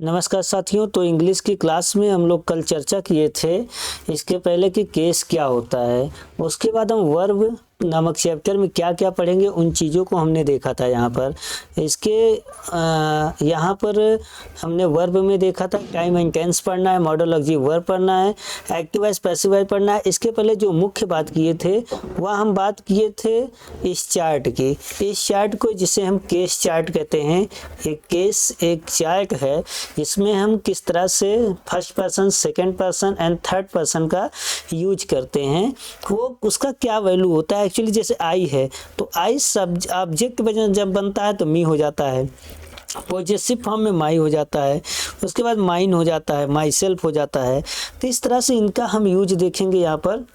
नमस्कार साथियों। तो इंग्लिश की क्लास में हम लोग कल चर्चा किए थे इसके पहले कि केस क्या होता है। उसके बाद हम वर्ब नामक चैप्टर में क्या क्या पढ़ेंगे उन चीज़ों को हमने देखा था। यहाँ पर यहाँ पर हमने वर्ब में देखा था टाइम एंड टेंस पढ़ना है, मॉडल ऑक्सिलरी वर्ब पढ़ना है, एक्टिव वाइज पैसिव वाइज पढ़ना है। इसके पहले जो मुख्य बात किए थे वह हम बात किए थे इस चार्ट की। इस चार्ट को जिसे हम केस चार्ट कहते हैं, एक केस एक चार्ट है। इसमें हम किस तरह से first person, second person and third person का यूज करते हैं, वो उसका क्या वैल्यू होता है। एक्चुअली जैसे आई है तो आई सब ऑब्जेक्ट जब बनता है तो मी हो जाता है, पॉजेसिव फॉर्म में माई हो जाता है, उसके बाद माइन हो जाता है, माई सेल्फ हो जाता है। तो इस तरह से इनका हम यूज देखेंगे यहाँ पर।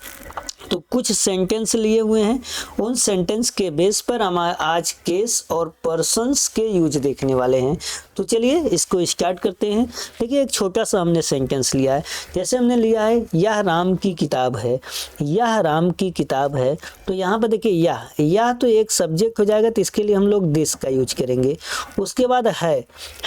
तो कुछ सेंटेंस लिए हुए हैं, उन सेंटेंस के बेस पर हम आज केस और पर्सन्स के यूज देखने वाले हैं। तो चलिए इसको स्टार्ट करते हैं। देखिए एक छोटा सा हमने सेंटेंस लिया है। जैसे हमने लिया है यह राम की किताब है, यह राम की किताब है। तो यहाँ पर देखिए यह तो एक सब्जेक्ट हो जाएगा, तो इसके लिए हम लोग दिस का यूज करेंगे। उसके बाद है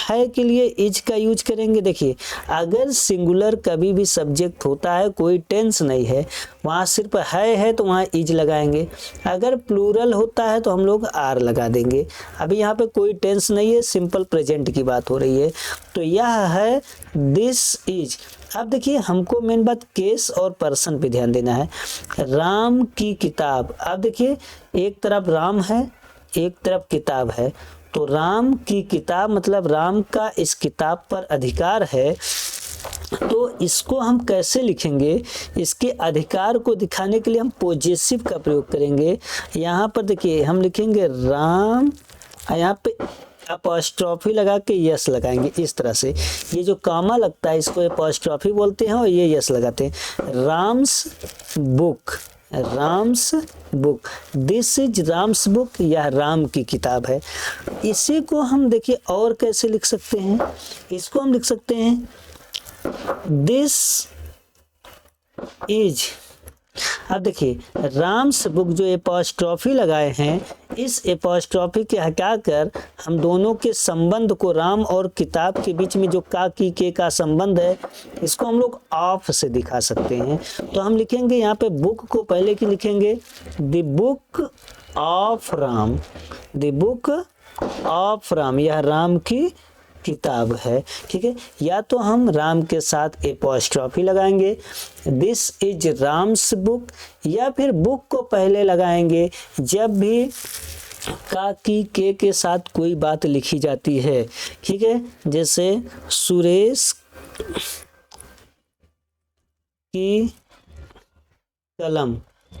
के लिए इज का यूज करेंगे। देखिए अगर सिंगुलर कभी भी सब्जेक्ट होता है, कोई टेंस नहीं है, वहाँ सिर्फ है तो वहाँ इज लगाएंगे। अगर प्लूरल होता है तो हम लोग आर लगा देंगे। अभी यहाँ पे कोई टेंस नहीं है, सिंपल प्रेजेंट की बात हो रही है। तो यह है, दिस इज। अब देखिए हमको मेन बात केस और पर्सन पे ध्यान देना है। राम की किताब, अब देखिए एक तरफ राम है, एक तरफ किताब है। तो राम की किताब मतलब राम का इस किताब पर अधिकार है। तो इसको हम कैसे लिखेंगे, इसके अधिकार को दिखाने के लिए हम पॉजेसिव का प्रयोग करेंगे। यहाँ पर देखिए हम लिखेंगे राम, यहाँ पे अपॉस्ट्रोफी लगा के यस लगाएंगे इस तरह से। ये जो कामा लगता है इसको अपॉस्ट्रोफी बोलते हैं और ये यस लगाते हैं। Ram's book, Ram's book, this is Ram's book, यह राम की किताब है। इसी को हम देखिए और कैसे लिख सकते हैं, इसको हम लिख सकते हैं दिस इज। अब देखिए राम्स बुक जो एपॉस्ट्रोफी लगाए हैं, इस एपॉस्ट्रोफी के हटाकर हम दोनों के संबंध को, राम और किताब के बीच में जो का की के का संबंध है, इसको हम लोग ऑफ से दिखा सकते हैं। तो हम लिखेंगे यहाँ पे बुक को पहले की लिखेंगे the book of Ram, the book of Ram, यह राम की किताब है। ठीक है, या तो हम राम के साथ एपॉस्ट्रोफी लगाएंगे दिस इज राम्स बुक, या फिर बुक को पहले लगाएंगे जब भी का की के साथ कोई बात लिखी जाती है। ठीक है, जैसे सुरेश की कलम,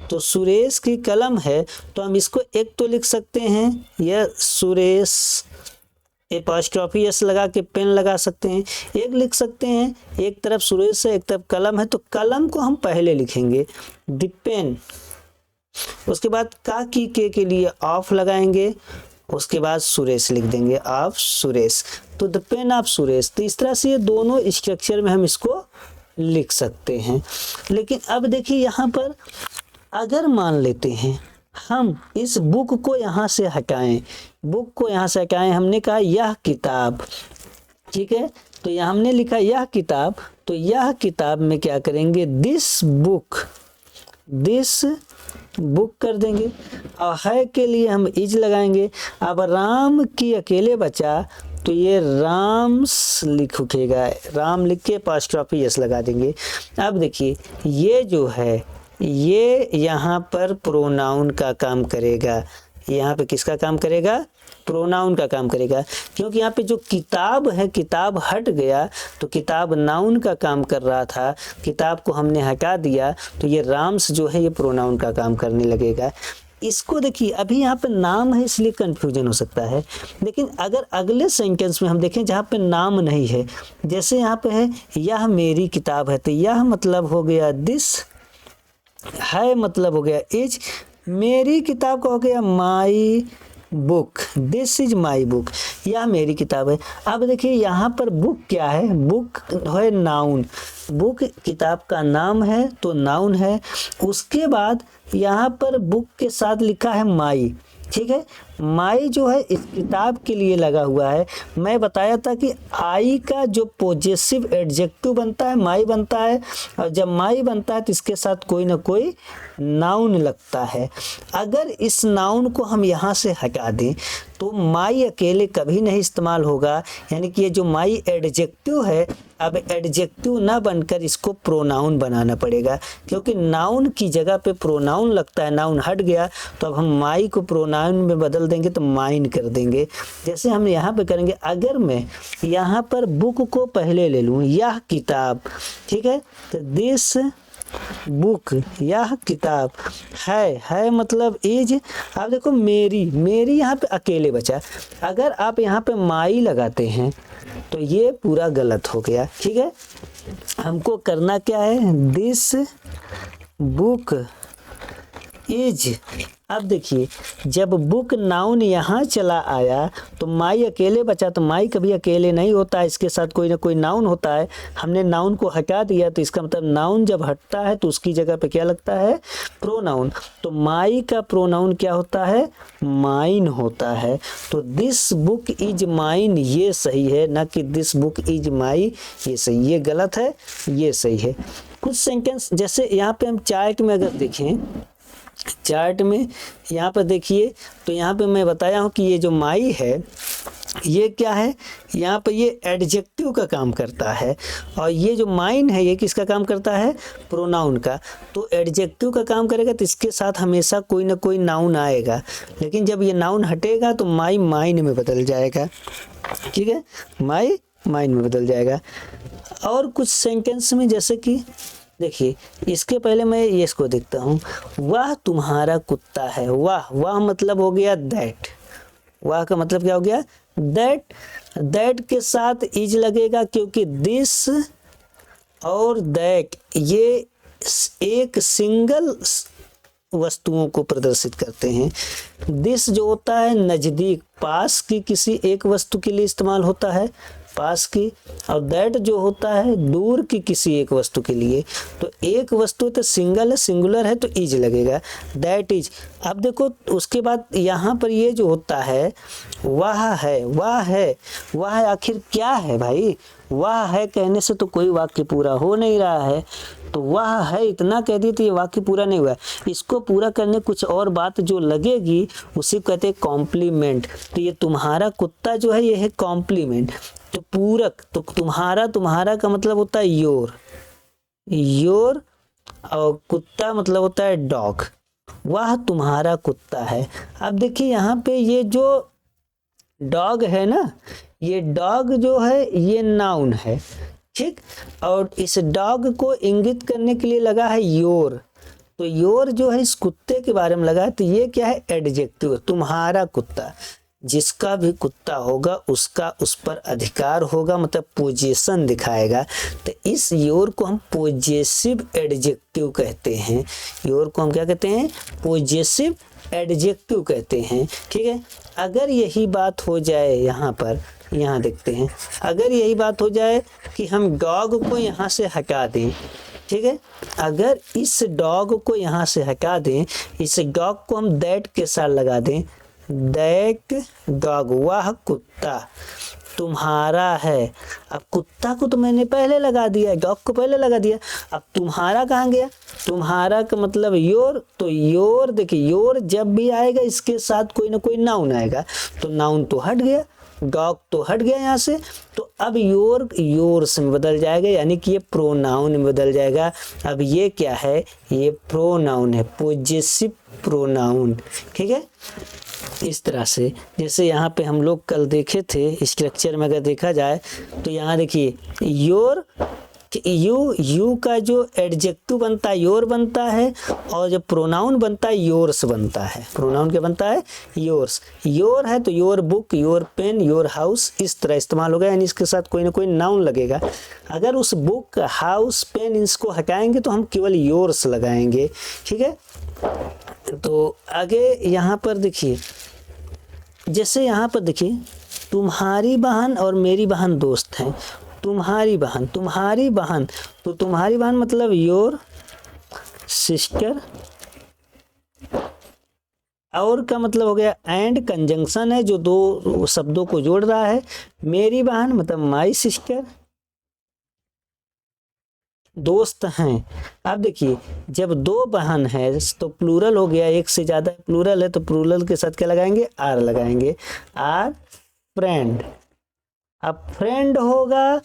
तो सुरेश की कलम है तो हम इसको एक तो लिख सकते हैं यह सुरेश एपॉस्ट्रोफी एस लगा के पेन लगा सकते हैं। एक लिख सकते हैं एक तरफ सुरेश है एक तरफ कलम है, तो कलम को हम पहले लिखेंगे द पेन, उसके बाद का की के लिए ऑफ लगाएंगे, उसके बाद सुरेश लिख देंगे ऑफ सुरेश, तो द पेन ऑफ सुरेश। तो इस तरह से ये दोनों स्ट्रक्चर में हम इसको लिख सकते हैं। लेकिन अब देखिए यहाँ पर अगर मान लेते हैं हम इस बुक को यहाँ से हटाएं, बुक को यहाँ से हटाएं, हमने कहा यह किताब, ठीक है, तो यहाँ हमने लिखा यह किताब, तो यह किताब में क्या करेंगे दिस बुक, दिस बुक कर देंगे और है के लिए हम इज लगाएंगे। अब राम की अकेले बचा तो ये राम्स लिख उठेगा, राम लिख के अपॉस्ट्रोफी यस लगा देंगे। अब देखिए ये जो है ये यहाँ पर प्रोनाउन का काम करेगा, यहाँ पे किसका काम करेगा, प्रोनाउन का काम करेगा, क्योंकि यहाँ पे जो किताब है किताब हट गया तो किताब नाउन का काम कर रहा था, किताब को हमने हटा दिया तो ये राम्स जो है ये प्रोनाउन का काम करने लगेगा। इसको देखिए अभी यहाँ पे नाम है इसलिए कंफ्यूजन हो सकता है, लेकिन अगर अगले सेंटेंस में हम देखें जहाँ पे नाम नहीं है, जैसे यहाँ पे है यह मेरी किताब है, तो यह मतलब हो गया दिस, है मतलब हो गया इज, मेरी किताब का हो गया my book, this is my book, यह मेरी किताब है। अब देखिए यहाँ पर बुक क्या है, बुक है नाउन, बुक किताब का नाम है तो नाउन है। उसके बाद यहाँ पर बुक के साथ लिखा है माई, ठीक है, माई जो है इस किताब के लिए लगा हुआ है। मैं बताया था कि आई का जो पॉजेसिव एडजेक्टिव बनता है माई बनता है, और जब माई बनता है तो इसके साथ कोई ना कोई नाउन लगता है। अगर इस नाउन को हम यहाँ से हटा दें तो माई अकेले कभी नहीं इस्तेमाल होगा, यानी कि ये जो माई एडजेक्टिव है अब एडजेक्टिव ना बनकर इसको प्रोनाउन बनाना पड़ेगा, क्योंकि नाउन की जगह पे प्रोनाउन लगता है, नाउन हट गया तो अब हम माई को प्रोनाउन में बदल देंगे तो माइन कर देंगे। जैसे हम यहाँ पे करेंगे, अगर मैं यहाँ पर बुक को पहले ले लूँ, यह किताब, ठीक है, तो दिस बुक, यह किताब है मतलब इज। आप देखो मेरी यहाँ पे अकेले बचा, अगर आप यहाँ पे माई लगाते हैं तो ये पूरा गलत हो गया, ठीक है। हमको करना क्या है, दिस बुक इज। अब देखिए जब बुक नाउन यहाँ चला आया तो माई अकेले बचा, तो माई कभी अकेले नहीं होता है, इसके साथ कोई ना कोई नाउन होता है। हमने नाउन को हटा दिया तो इसका मतलब नाउन जब हटता है तो उसकी जगह पे क्या लगता है, प्रोनाउन। तो माई का प्रोनाउन क्या होता है, माइन होता है। तो दिस बुक इज माइन ये सही है, ना कि दिस बुक इज माई ये सही, ये गलत है, ये सही है। कुछ सेंटेंस जैसे यहाँ पे हम चार्ट में अगर देखें, चार्ट में यहाँ पर देखिए तो यहाँ पे मैं बताया हूँ कि ये जो माई है ये क्या है, यहाँ पर ये एडजेक्टिव का काम करता है, और ये जो माइन है ये किसका काम करता है, प्रोनाउन का। तो एडजेक्टिव का काम करेगा तो इसके साथ हमेशा कोई ना कोई नाउन आएगा, लेकिन जब ये नाउन हटेगा तो माई माइन में बदल जाएगा, ठीक है, माई माइन में बदल जाएगा। और कुछ सेंटेंस में जैसे कि देखिए, इसके पहले मैं ये इसको देखता हूँ, वह तुम्हारा कुत्ता है। वाह मतलब हो गया दैट, वाह का मतलब क्या हो गया, दैट के साथ इज लगेगा, क्योंकि दिस और दैट ये एक सिंगल वस्तुओं को प्रदर्शित करते हैं। दिस जो होता है नज़दीक, पास की किसी एक वस्तु के लिए इस्तेमाल होता है, पास की, और दैट जो होता है दूर की किसी एक वस्तु के लिए। तो एक वस्तु तो सिंगल है, सिंगुलर है तो इज लगेगा, दैट इज। अब देखो उसके बाद यहाँ पर ये जो होता है वाह है आखिर क्या है भाई, वाह है कहने से तो कोई वाक्य पूरा हो नहीं रहा है, तो वाह है इतना कह दी तो ये वाक्य पूरा नहीं हुआ। इसको पूरा करने कुछ और बात जो लगेगी उसी को कहते हैं कॉम्प्लीमेंट। तो ये तुम्हारा कुत्ता जो है ये है कॉम्प्लीमेंट, तो पूरक। तो तुम्हारा का मतलब होता है योर, और कुत्ता मतलब होता है डॉग। वह तुम्हारा कुत्ता है। अब देखिए यहाँ पे ये जो डॉग है ना, ये डॉग जो है ये नाउन है, ठीक, और इस डॉग को इंगित करने के लिए लगा है योर। तो योर जो है इस कुत्ते के बारे में लगा है, तो ये क्या है, एडजेक्टिव। तुम्हारा कुत्ता, जिसका भी कुत्ता होगा उसका उस पर अधिकार होगा, मतलब पोजेशन दिखाएगा। तो इस योर को हम पोजेसिव एडजेक्टिव कहते हैं। योर को हम क्या कहते हैं, पोजेसिव एडजेक्टिव कहते हैं, ठीक है। अगर यही बात हो जाए यहाँ पर, यहाँ देखते हैं, अगर यही बात हो जाए कि हम डॉग को यहाँ से हटा दें, ठीक है, अगर इस डॉग को यहाँ से हटा दें, इस डॉग को हम दैट के साथ लगा दें, दैट डॉग, वह कुत्ता तुम्हारा है। अब कुत्ता को तो मैंने पहले लगा दिया, डॉग को पहले लगा दिया, अब तुम्हारा कहाँ गया, तुम्हारा का मतलब योर। तो योर देखिए, योर जब भी आएगा इसके साथ कोई ना कोई नाउन आएगा, तो नाउन तो हट गया, डॉग तो हट गया यहाँ से, तो अब योर योर्स में बदल जाएगा, यानी कि ये प्रोनाउन में बदल जाएगा। अब ये क्या है, ये प्रोनाउन है, पोजेसिव प्रोनाउन, ठीक है। इस तरह से जैसे यहाँ पे हम लोग कल देखे थे स्ट्रक्चर में, अगर देखा जाए तो यहाँ देखिए योर, यू का जो एडजेक्टिव बनता है योर बनता है, और जो प्रोनाउन बनता है योर्स बनता है। प्रोनाउन क्या बनता है, योर्स। योर है तो your book, your pen, your house, इस तरह इस्तेमाल होगा, यानी इसके साथ कोई ना कोई नाउन लगेगा। अगर उस बुक, हाउस, पेन इसको हटाएंगे तो हम केवल योर्स लगाएंगे, ठीक है। तो आगे यहाँ पर देखिए, जैसे यहाँ पर देखिए, तुम्हारी बहन और मेरी बहन दोस्त हैं। तुम्हारी बहन, तो तुम्हारी बहन मतलब योर सिस्टर, और का मतलब हो गया एंड, कंजंक्शन है जो दो शब्दों को जोड़ रहा है। मेरी बहन मतलब माई सिस्टर, दोस्त हैं। अब देखिए जब दो बहन है तो प्लूरल हो गया, एक से ज्यादा प्लूरल है तो प्लूरल के साथ क्या लगाएंगे, आर लगाएंगे, आर फ्रेंड। अब फ्रेंड होगा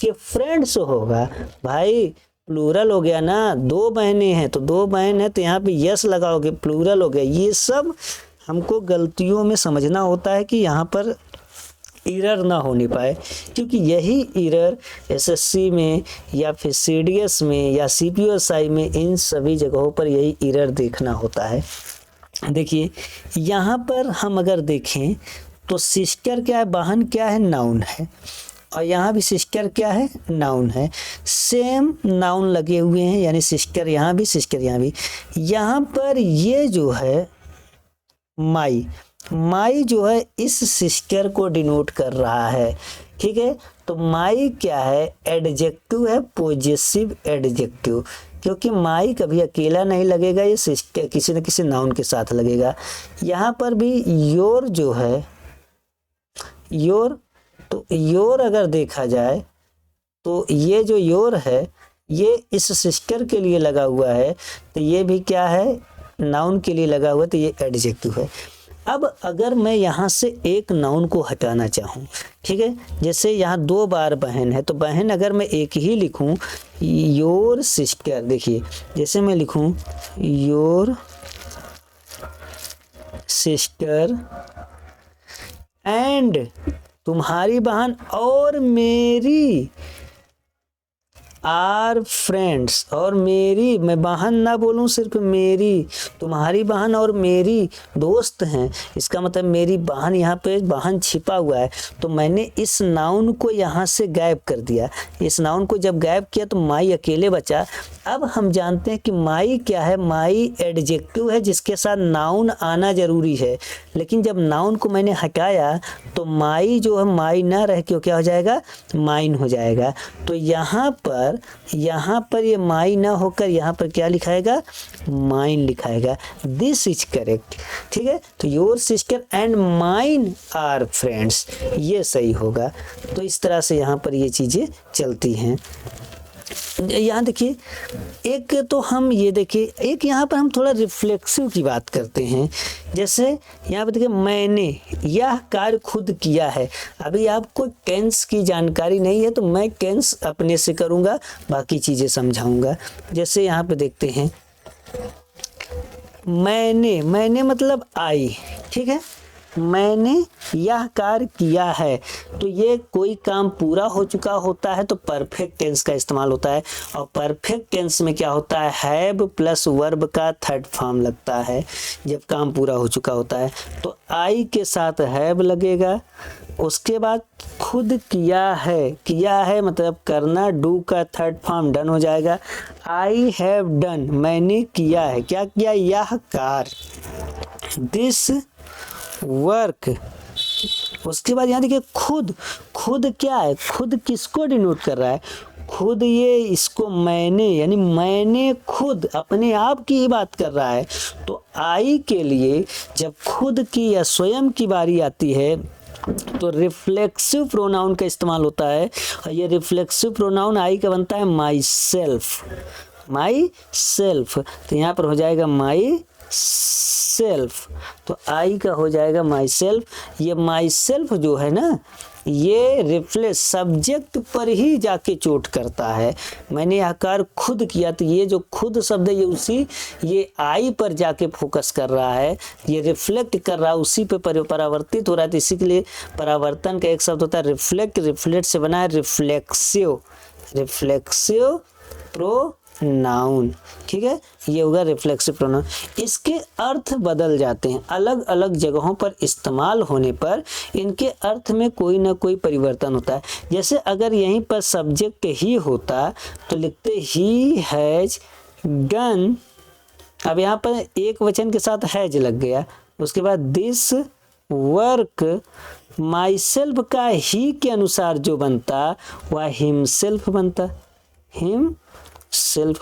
कि फ्रेंड्स होगा, भाई प्लूरल हो गया ना, दो बहनें हैं तो दो बहन है तो यहाँ पे यस लगाओगे, प्लूरल हो गया। ये सब हमको गलतियों में समझना होता है कि यहाँ पर एरर ना होने पाए, क्योंकि यही एरर एसएससी में या फिर सीडीएस में या सीपीएसआई में, इन सभी जगहों पर यही एरर देखना होता है। देखिए यहाँ पर हम अगर देखें तो सिस्टर क्या है, बहन क्या है, नाउन है, और यहाँ भी सिस्टर क्या है, नाउन है। सेम नाउन लगे हुए हैं, यानी सिस्टर यहाँ भी सिस्टर यहाँ भी। यहाँ पर ये जो है माई, माई जो है इस सिस्टर को डिनोट कर रहा है, ठीक है। तो माई क्या है, एडजेक्टिव है, पॉजेसिव एडजेक्टिव, क्योंकि माई कभी अकेला नहीं लगेगा, ये सिस्टर किसी न किसी नाउन के साथ लगेगा। यहाँ पर भी योर जो है, योर, तो योर अगर देखा जाए तो ये जो योर है ये इस सिस्टर के लिए लगा हुआ है, तो ये भी क्या है, नाउन के लिए लगा हुआ है, तो ये एडजेक्टिव है। अब अगर मैं यहाँ से एक नाउन को हटाना चाहूँ, ठीक है, जैसे यहाँ दो बार बहन है तो बहन अगर मैं एक ही लिखूँ, योर सिस्टर, देखिए जैसे मैं लिखूँ योर सिस्टर एंड, तुम्हारी बहन और मेरी आर फ्रेंड्स, और मेरी, मैं बहन ना बोलूं, सिर्फ मेरी, तुम्हारी बहन और मेरी दोस्त हैं, इसका मतलब मेरी बहन, यहाँ पे बहन छिपा हुआ है, तो मैंने इस नाउन को यहाँ से गायब कर दिया। इस नाउन को जब गायब किया तो माई अकेले बचा। अब हम जानते हैं कि माई क्या है, माई एडजेक्टिव है जिसके साथ नाउन आना जरूरी है, लेकिन जब नाउन को मैंने हटाया तो माई जो है माई ना रह के क्या हो जाएगा, माइन हो जाएगा। तो यहाँ पर ये माई ना होकर यहाँ पर क्या लिखाएगा, माइन लिखाएगा। दिस इज करेक्ट, ठीक है। तो your sister and mine are friends, ये सही होगा। तो इस तरह से यहाँ पर ये चीजें चलती हैं। यहाँ देखिए एक तो हम ये देखिए, एक यहाँ पर हम थोड़ा रिफ्लेक्सिव की बात करते हैं। जैसे यहाँ पर देखिए मैंने यह कार्य खुद किया है। अभी आपको टेंस की जानकारी नहीं है तो मैं टेंस अपने से करूँगा, बाकी चीज़ें समझाऊंगा। जैसे यहाँ पे देखते हैं मैंने मतलब आई, ठीक है, मैंने यह कार्य किया है, तो ये कोई काम पूरा हो चुका होता है तो परफेक्ट टेंस का इस्तेमाल होता है। और परफेक्ट टेंस में क्या होता है, हैव प्लस वर्ब का थर्ड फॉर्म लगता है जब काम पूरा हो चुका होता है। तो आई के साथ हैव लगेगा, उसके बाद खुद किया है मतलब करना, डू का थर्ड फॉर्म डन हो जाएगा। आई हैव डन, मैंने किया है, क्या किया, यह कार्य, दिस वर्क। उसके बाद यहाँ देखिए खुद क्या है, खुद किसको डिनोट कर रहा है, खुद ये इसको मैंने, यानी मैंने खुद अपने आप की ही बात कर रहा है। तो आई के लिए जब खुद की या स्वयं की बारी आती है तो रिफ्लेक्सिव प्रोनाउन का इस्तेमाल होता है, और ये रिफ्लेक्सिव प्रोनाउन आई का बनता है माई सेल्फ। तो यहाँ पर हो जाएगा माई सेल्फ, तो आई का हो जाएगा माई सेल्फ। ये माई सेल्फ जो है ना, ये रिफ्लेक्स सब्जेक्ट पर ही जाके चोट करता है। मैंने यह कार्य खुद किया, तो ये जो खुद शब्द है ये आई पर जाके फोकस कर रहा है, ये रिफ्लेक्ट कर रहा है, उसी पे परावर्तित हो रहा है। तो इसी के लिए परावर्तन का एक शब्द होता है रिफ्लेक्ट, रिफ्लेक्ट से बना है रिफ्लेक्सिव प्रोनाउन, ठीक है, ये होगा रिफ्लेक्सिव प्रोनाउन। इसके अर्थ बदल जाते हैं, अलग अलग जगहों पर इस्तेमाल होने पर इनके अर्थ में कोई ना कोई परिवर्तन होता है। जैसे अगर यहीं पर सब्जेक्ट ही होता तो लिखते ही हैज डन, अब यहाँ पर एक वचन के साथ हैज लग गया, उसके बाद दिस वर्क, माई सेल्फ का ही के अनुसार जो बनता वह हिमसेल्फ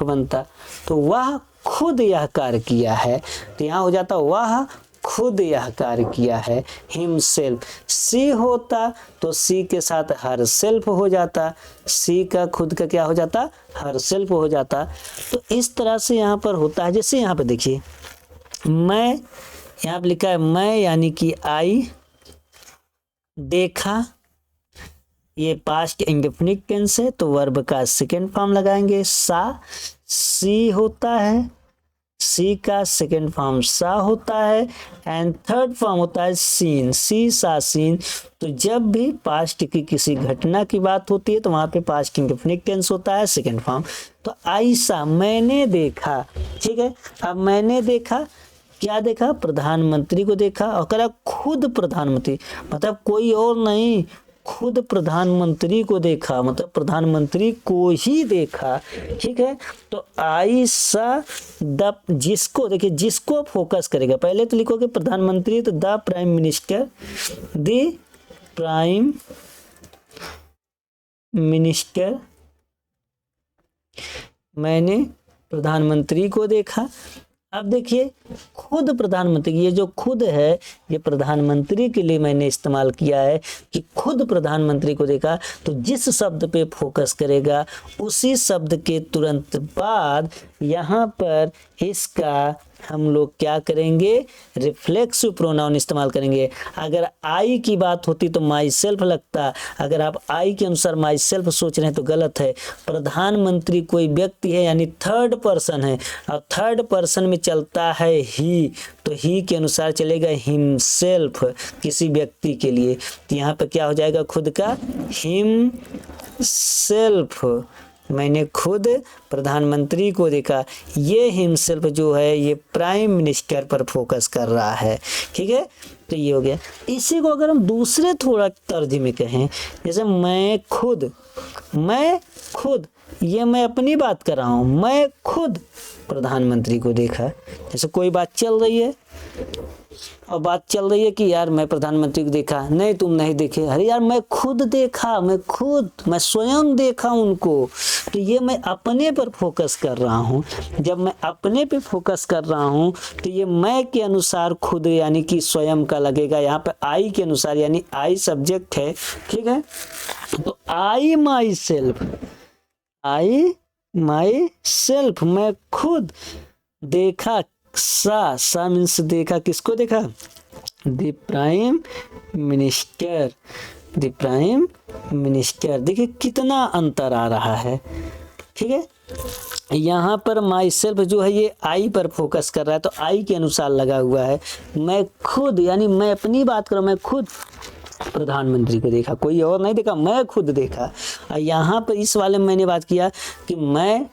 बनता, तो वह खुद यह कार्य किया है, तो यहाँ हो जाता वह खुद यह कार्य किया है, हिमसेल्फ। सी होता तो सी के साथ हर सेल्फ हो जाता, सी का खुद का क्या हो जाता, हर सेल्फ हो जाता। तो इस तरह से यहाँ पर होता है। जैसे यहाँ पर देखिए, मैं, यहाँ पर लिखा है मैं यानी कि आई देखा, ये पास्ट इंडेफिनिट टेंस है तो वर्ब का सेकेंड फॉर्म लगाएंगे सा। सी होता है, सी का सेकेंड फॉर्म सा होता है एंड थर्ड फॉर्म होता है सीन, सी सा सीन। तो जब भी पास्ट की किसी घटना की बात होती है तो वहां पे पास्ट इंडेफिनिट टेंस होता है सेकेंड फॉर्म। तो आई सा, मैंने देखा, ठीक है। अब मैंने देखा, क्या देखा, प्रधानमंत्री को देखा, और कह रहा खुद प्रधानमंत्री, मतलब कोई और नहीं, खुद प्रधानमंत्री को देखा, मतलब प्रधानमंत्री को ही देखा, ठीक है। तो आई सा द, जिसको देखिए, जिसको फोकस करेगा, पहले तो लिखोगे प्रधानमंत्री तो the prime minister, the prime minister, मैंने प्रधानमंत्री को देखा। अब देखिए खुद प्रधानमंत्री, ये जो खुद है ये प्रधानमंत्री के लिए मैंने इस्तेमाल किया है कि खुद प्रधानमंत्री को देखा। तो जिस शब्द पे फोकस करेगा उसी शब्द के तुरंत बाद यहाँ पर इसका हम लोग क्या करेंगे, रिफ्लेक्सिव प्रोनाउन इस्तेमाल करेंगे। अगर आई की बात होती तो माई सेल्फ लगता, अगर आप आई के अनुसार माई सेल्फ सोच रहे हैं तो गलत है। प्रधानमंत्री कोई व्यक्ति है यानी थर्ड पर्सन है, और थर्ड पर्सन में चलता है ही, तो ही के अनुसार चलेगा हिमसेल्फ, किसी व्यक्ति के लिए। तो यहाँ पर क्या हो जाएगा, खुद का हिमसेल्फ, मैंने खुद प्रधानमंत्री को देखा। ये हिमसेल्फ जो है ये प्राइम मिनिस्टर पर फोकस कर रहा है, ठीक है। तो ये हो गया। इसी को अगर हम दूसरे थोड़ा तर्ज में कहें, जैसे मैं खुद, ये मैं अपनी बात कर रहा हूँ, मैं खुद प्रधानमंत्री को देखा। जैसे कोई बात चल रही है और बात चल रही है कि यार मैं प्रधानमंत्री को देखा, नहीं तुम नहीं देखे, अरे यार मैं खुद देखा, मैं स्वयं देखा उनको। तो ये मैं अपने पर फोकस कर रहा हूँ। जब मैं अपने पे फोकस कर रहा हूँ तो ये मैं के अनुसार खुद यानी कि स्वयं का लगेगा। यहाँ पे आई के अनुसार, यानी आई सब्जेक्ट है, ठीक है। तो आई माई सेल्फ, मैं खुद देखा, सा मीन्स देखा, किसको देखा, द प्राइम मिनिस्टर, देखिए कितना अंतर आ रहा है, ठीक है। यहाँ पर माई सेल्फ जो है ये आई पर फोकस कर रहा है तो आई के अनुसार लगा हुआ है। मैं खुद यानी मैं अपनी बात कर रहा हूँ, मैं खुद प्रधानमंत्री को देखा, कोई और नहीं देखा, मैं खुद देखा। और यहाँ पर इस वाले में मैंने बात किया कि मैं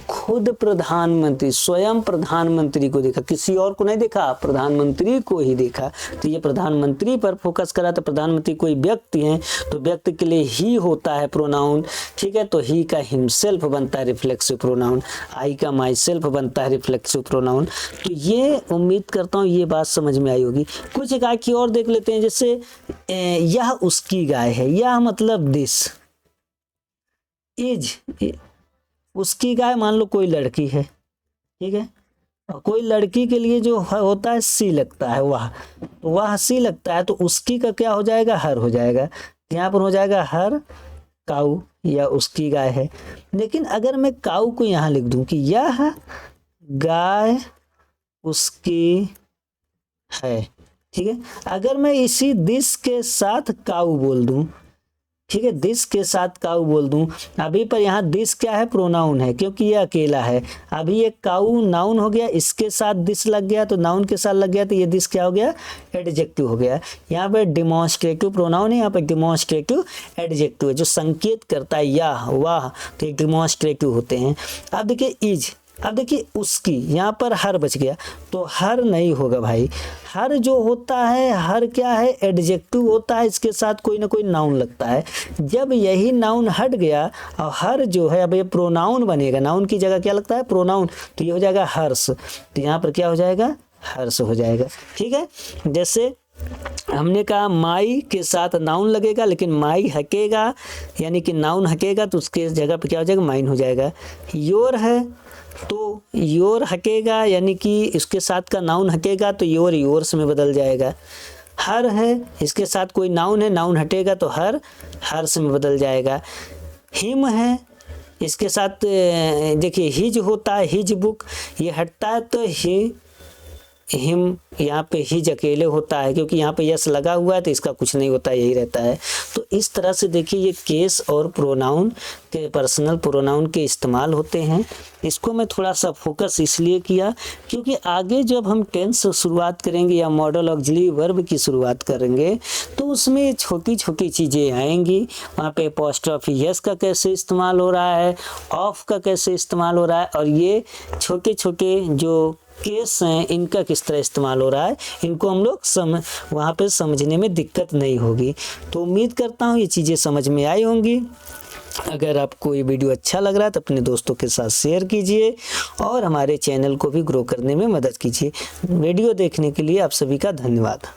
खुद प्रधानमंत्री, स्वयं प्रधानमंत्री को देखा, किसी और को नहीं देखा, प्रधानमंत्री को ही देखा। तो ये प्रधानमंत्री पर फोकस करा, तो प्रधानमंत्री कोई व्यक्ति है तो व्यक्ति के लिए ही होता है प्रोनाउन, ठीक है। तो ही का हिमसेल्फ बनता है रिफ्लेक्सिव प्रोनाउन, आई का माई सेल्फ बनता है रिफ्लेक्सिव प्रोनाउन। तो ये उम्मीद करता हूँ ये बात समझ में आई होगी। कुछ गाय की और देख लेते हैं, जैसे यह उसकी गाय है, यह मतलब दिस इज, उसकी गाय, मान लो कोई लड़की है, ठीक है, और कोई लड़की के लिए जो होता है सी लगता है, वह सी लगता है, तो उसकी का क्या हो जाएगा, हर हो जाएगा। यहाँ पर हो जाएगा हर काऊ, या उसकी गाय है। लेकिन अगर मैं काऊ को यहाँ लिख दूं कि यह गाय उसकी है, ठीक है। अगर मैं इसी दिस के साथ काऊ बोल दूं, ठीक है, दिस के साथ काऊ बोल दूं, अभी पर यहाँ दिस क्या है, प्रोनाउन है क्योंकि ये अकेला है। अभी ये काऊ नाउन हो गया, इसके साथ दिस लग गया तो नाउन के साथ लग गया तो ये दिस क्या हो गया, एडजेक्टिव हो गया। यहाँ पे डिमॉन्स्ट्रेटिव प्रोनाउन है, यहाँ पे डिमॉन्स्ट्रेटिव एडजेक्टिव है जो संकेत करता है या वाह, तो ये डिमॉन्स्ट्रेटिव होते हैं। अब देखिए इज, अब देखिए उसकी, यहाँ पर हर बच गया तो हर नहीं होगा भाई। हर जो होता है, हर क्या है, एडजेक्टिव होता है, इसके साथ कोई ना कोई नाउन लगता है। जब यही नाउन हट गया और हर जो है अब ये प्रोनाउन बनेगा, नाउन की जगह क्या लगता है, प्रोनाउन, तो ये हो जाएगा हर्ष। तो यहाँ पर क्या हो जाएगा, हर्ष हो जाएगा, ठीक है। जैसे हमने कहा माई के साथ नाउन लगेगा, लेकिन माई हकेगा यानी कि नाउन हकेगा तो उसके जगह पे क्या हो जाएगा, माइन हो जाएगा। योर है तो योर हकेगा यानी कि इसके साथ का नाउन हकेगा तो योर योर्स में बदल जाएगा। हर है, इसके साथ कोई नाउन है, नाउन हटेगा तो हर हर्स में बदल जाएगा। हिम है, इसके साथ देखिए हिज होता है, हिज बुक, ये हटता है तो हिम, यहाँ पे हिज अकेले होता है क्योंकि यहाँ पे यस लगा हुआ है तो इसका कुछ नहीं होता, यही रहता है। तो इस तरह से देखिए ये केस और प्रोनाउन के, पर्सनल प्रोनाउन के इस्तेमाल होते हैं। इसको मैं थोड़ा सा फोकस इसलिए किया क्योंकि आगे जब हम टेंस शुरुआत करेंगे या मॉडल ऑक्सिलरी वर्ब की शुरुआत करेंगे तो उसमें छोटी छोटी चीज़ें आएंगी। वहाँ पे अपॉस्ट्रोफी यस का कैसे इस्तेमाल हो रहा है, ऑफ का कैसे इस्तेमाल हो रहा है, और ये छोटे छोटे जो केस हैं इनका किस तरह इस्तेमाल हो रहा है, इनको हम लोग वहाँ पे समझने में दिक्कत नहीं होगी। तो उम्मीद करता हूँ ये चीज़ें समझ में आई होंगी। अगर आपको ये वीडियो अच्छा लग रहा है तो अपने दोस्तों के साथ शेयर कीजिए और हमारे चैनल को भी ग्रो करने में मदद कीजिए। वीडियो देखने के लिए आप सभी का धन्यवाद।